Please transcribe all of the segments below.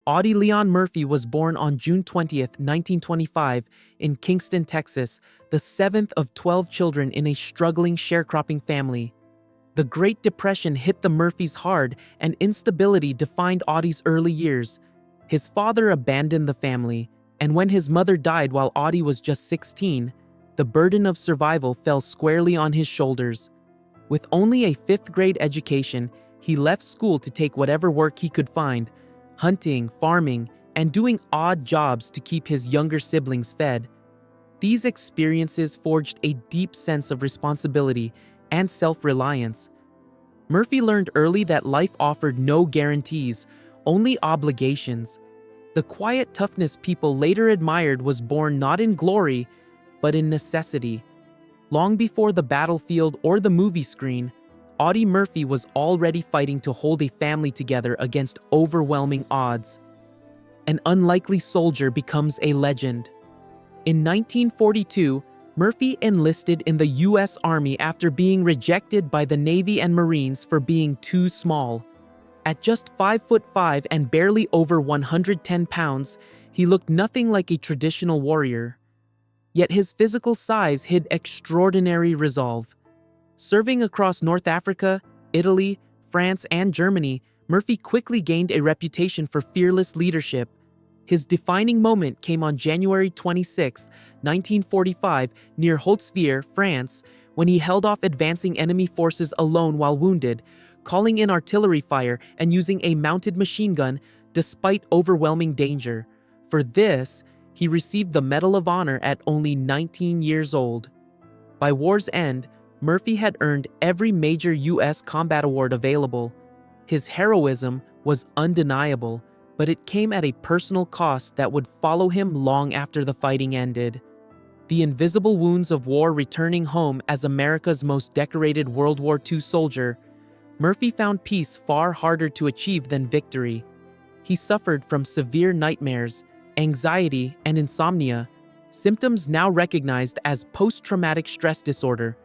Audie Leon Murphy was born on June 20th, 1925, in Kingston, Texas, the seventh of 12 children in a struggling sharecropping family. The Great Depression hit the Murphys hard, and instability defined Audie's early years. His father abandoned the family, and when his mother died while Audie was just 16, the burden of survival fell squarely on his shoulders. With only a fifth-grade education, he left school to take whatever work he could find, hunting, farming, and doing odd jobs to keep his younger siblings fed. These experiences forged a deep sense of responsibility and self-reliance. Murphy learned early that life offered no guarantees, only obligations. The quiet toughness people later admired was born not in glory, but in necessity. Long before the battlefield or the movie screen, Audie Murphy was already fighting to hold a family together against overwhelming odds. An unlikely soldier becomes a legend. In 1942, Murphy enlisted in the U.S. Army after being rejected by the Navy and Marines for being too small. At just 5'5" and barely over 110 pounds, he looked nothing like a traditional warrior. Yet his physical size hid extraordinary resolve. Serving across North Africa, Italy, France, and Germany, Murphy quickly gained a reputation for fearless leadership. His defining moment came on January 26, 1945, near Hautesvire, France, when he held off advancing enemy forces alone while wounded, calling in artillery fire and using a mounted machine gun despite overwhelming danger. For this, he received the Medal of Honor at only 19 years old. By war's end, Murphy had earned every major U.S. combat award available. His heroism was undeniable, but it came at a personal cost that would follow him long after the fighting ended. The invisible wounds of war returning home as America's most decorated World War II soldier, Murphy found peace far harder to achieve than victory. He suffered from severe nightmares, anxiety, and insomnia, symptoms now recognized as post-traumatic stress disorder.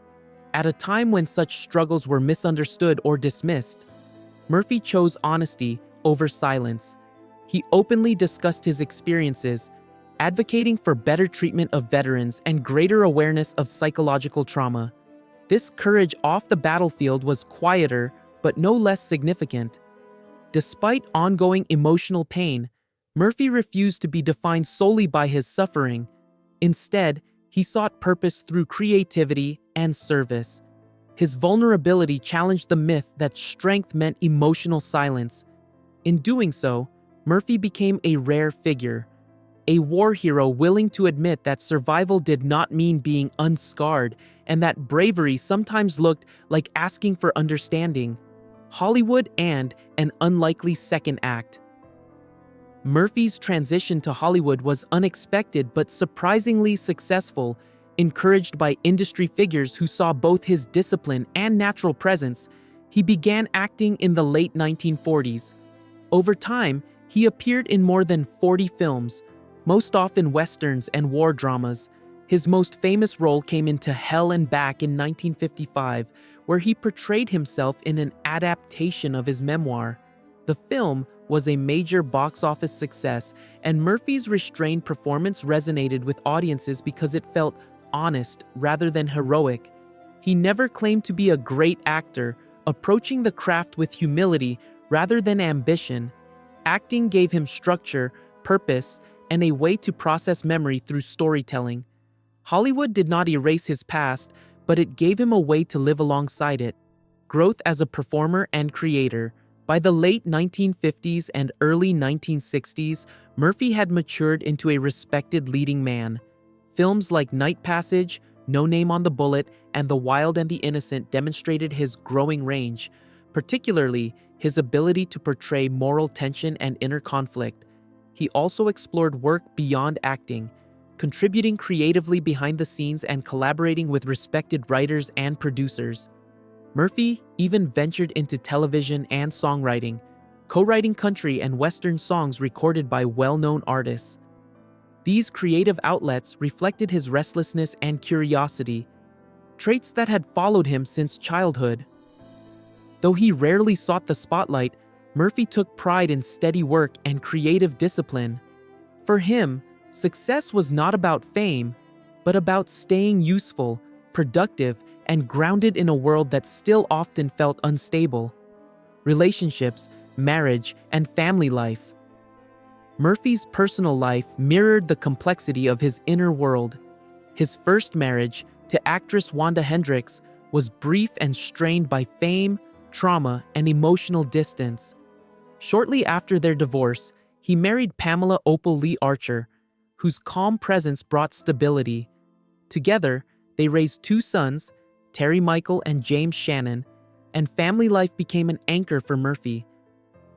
At a time when such struggles were misunderstood or dismissed, Murphy chose honesty over silence. He openly discussed his experiences, advocating for better treatment of veterans and greater awareness of psychological trauma. This courage off the battlefield was quieter, but no less significant. Despite ongoing emotional pain, Murphy refused to be defined solely by his suffering. Instead, he sought purpose through creativity and service. His vulnerability challenged the myth that strength meant emotional silence. In doing so, Murphy became a rare figure, a war hero willing to admit that survival did not mean being unscarred and that bravery sometimes looked like asking for understanding. Hollywood and an unlikely second act. Murphy's transition to Hollywood was unexpected but surprisingly successful. Encouraged by industry figures who saw both his discipline and natural presence, he began acting in the late 1940s. Over time, he appeared in more than 40 films, most often westerns and war dramas. His most famous role came in To Hell and Back in 1955, where he portrayed himself in an adaptation of his memoir. The film was a major box office success, and Murphy's restrained performance resonated with audiences because it felt honest rather than heroic. He never claimed to be a great actor, approaching the craft with humility rather than ambition. Acting gave him structure, purpose, and a way to process memory through storytelling. Hollywood did not erase his past, but it gave him a way to live alongside it. Growth as a performer and creator. By the late 1950s and early 1960s, Murphy had matured into a respected leading man. Films like Night Passage, No Name on the Bullet, and The Wild and the Innocent demonstrated his growing range, particularly his ability to portray moral tension and inner conflict. He also explored work beyond acting, contributing creatively behind the scenes and collaborating with respected writers and producers. Murphy even ventured into television and songwriting, co-writing country and Western songs recorded by well-known artists. These creative outlets reflected his restlessness and curiosity, traits that had followed him since childhood. Though he rarely sought the spotlight, Murphy took pride in steady work and creative discipline. For him, success was not about fame, but about staying useful, productive, and grounded in a world that still often felt unstable. Relationships, marriage, and family life. Murphy's personal life mirrored the complexity of his inner world. His first marriage, to actress Wanda Hendricks, was brief and strained by fame, trauma, and emotional distance. Shortly after their divorce, he married Pamela Opal Lee Archer, whose calm presence brought stability. Together, they raised two sons, Terry Michael and James Shannon, and family life became an anchor for Murphy.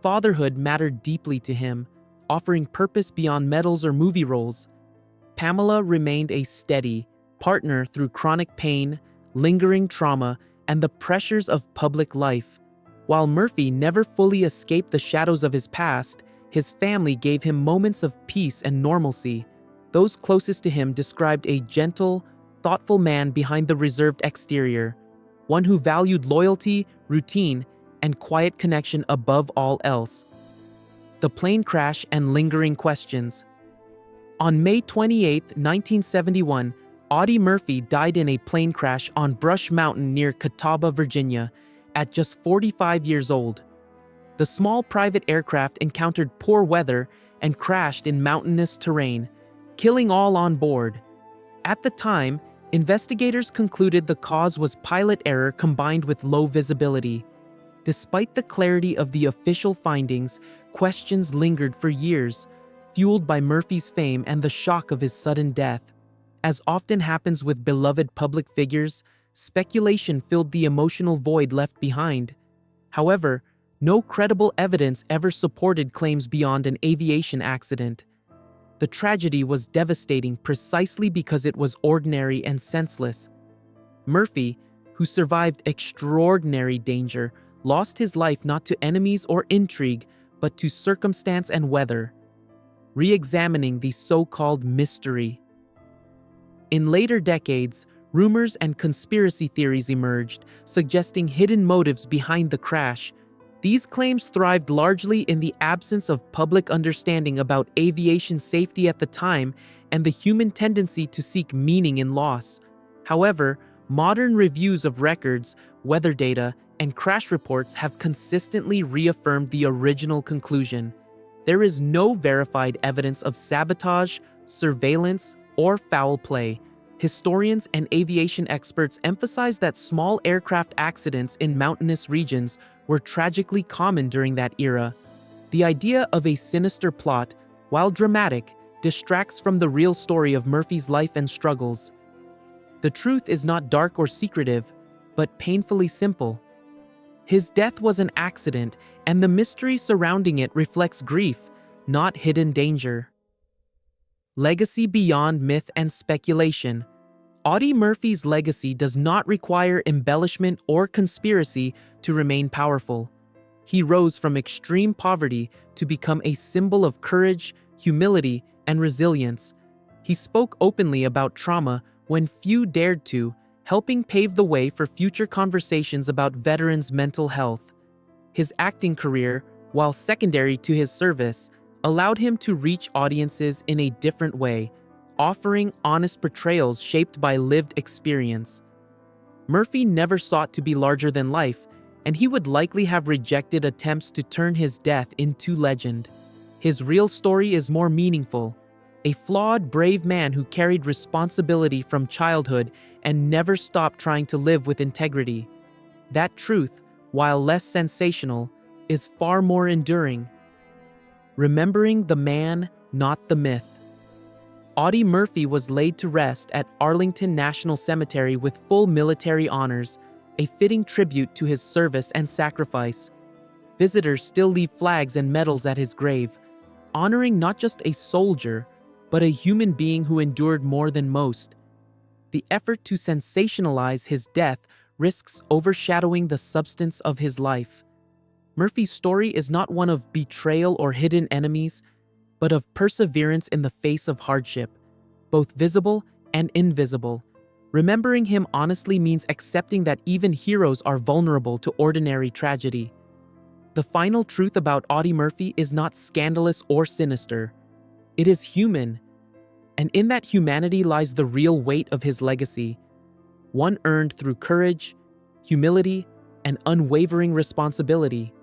Fatherhood mattered deeply to him, offering purpose beyond medals or movie roles. Pamela remained a steady partner through chronic pain, lingering trauma, and the pressures of public life. While Murphy never fully escaped the shadows of his past, his family gave him moments of peace and normalcy. Those closest to him described a gentle, thoughtful man behind the reserved exterior, one who valued loyalty, routine, and quiet connection above all else. The plane crash and lingering questions. On May 28, 1971, Audie Murphy died in a plane crash on Brush Mountain near Catawba, Virginia, at just 45 years old. The small private aircraft encountered poor weather and crashed in mountainous terrain, killing all on board. At the time, investigators concluded the cause was pilot error combined with low visibility. Despite the clarity of the official findings, questions lingered for years, fueled by Murphy's fame and the shock of his sudden death. As often happens with beloved public figures, speculation filled the emotional void left behind. However, no credible evidence ever supported claims beyond an aviation accident. The tragedy was devastating precisely because it was ordinary and senseless. Murphy, who survived extraordinary danger, lost his life not to enemies or intrigue, but to circumstance and weather. Re-examining the so-called mystery. In later decades, rumors and conspiracy theories emerged, suggesting hidden motives behind the crash. These claims thrived largely in the absence of public understanding about aviation safety at the time and the human tendency to seek meaning in loss. However, modern reviews of records, weather data, and crash reports have consistently reaffirmed the original conclusion. There is no verified evidence of sabotage, surveillance, or foul play. Historians and aviation experts emphasize that small aircraft accidents in mountainous regions were tragically common during that era. The idea of a sinister plot, while dramatic, distracts from the real story of Murphy's life and struggles. The truth is not dark or secretive, but painfully simple. His death was an accident, and the mystery surrounding it reflects grief, not hidden danger. Legacy beyond myth and speculation. Audie Murphy's legacy does not require embellishment or conspiracy to remain powerful. He rose from extreme poverty to become a symbol of courage, humility, and resilience. He spoke openly about trauma when few dared to, helping pave the way for future conversations about veterans' mental health. His acting career, while secondary to his service, allowed him to reach audiences in a different way, offering honest portrayals shaped by lived experience. Murphy never sought to be larger than life, and he would likely have rejected attempts to turn his death into legend. His real story is more meaningful. A flawed, brave man who carried responsibility from childhood and never stopped trying to live with integrity. That truth, while less sensational, is far more enduring. Remembering the man, not the myth. Audie Murphy was laid to rest at Arlington National Cemetery with full military honors, a fitting tribute to his service and sacrifice. Visitors still leave flags and medals at his grave, honoring not just a soldier, but a human being who endured more than most. The effort to sensationalize his death risks overshadowing the substance of his life. Murphy's story is not one of betrayal or hidden enemies, but of perseverance in the face of hardship, both visible and invisible. Remembering him honestly means accepting that even heroes are vulnerable to ordinary tragedy. The final truth about Audie Murphy is not scandalous or sinister. It is human, and in that humanity lies the real weight of his legacy, one earned through courage, humility, and unwavering responsibility.